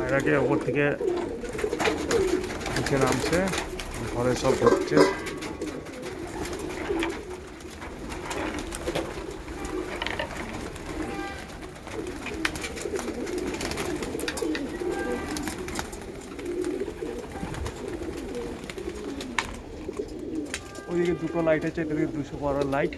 পায়রাকে ওপর থেকে নিচে নামছে, ঘরে সব ঢুকছে। ওইদিকে দুটো লাইট আছে, এদিকে 212 লাইট।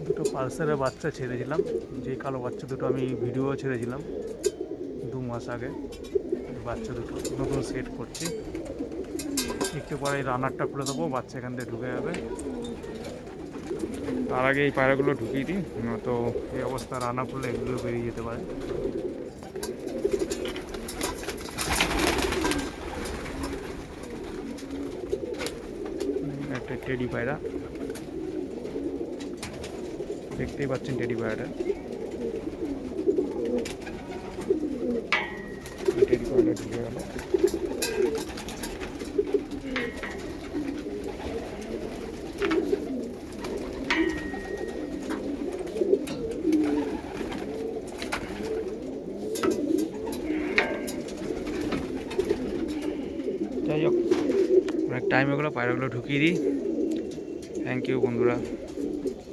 দুটো পালসারের বাচ্চা ছেড়েছিলাম, যেই কালো বাচ্চা দুটো আমি ভিডিও ছেড়েছিলাম 2 মাস আগে। বাচ্চা দুটো নতুন সেট করছি, একটু পরে এই রানারটা খুলে দেবো, বাচ্চা এখান থেকে ঢুকে যাবে। তার আগে এই পায়রাগুলো ঢুকিয়ে দিই, তো এই অবস্থা রানা খুললে এগুলো বেরিয়ে যেতে পারে। একটা টেডি পায়রা, দেখতেই পাচ্ছেন টেডি পায়রাটা। টেডি পায়রা ঢুকে গেল। যাই হোক, অনেক টাইম এগুলো পায়রাগুলো ঢুকিয়ে দিই। থ্যাংক ইউ বন্ধুরা।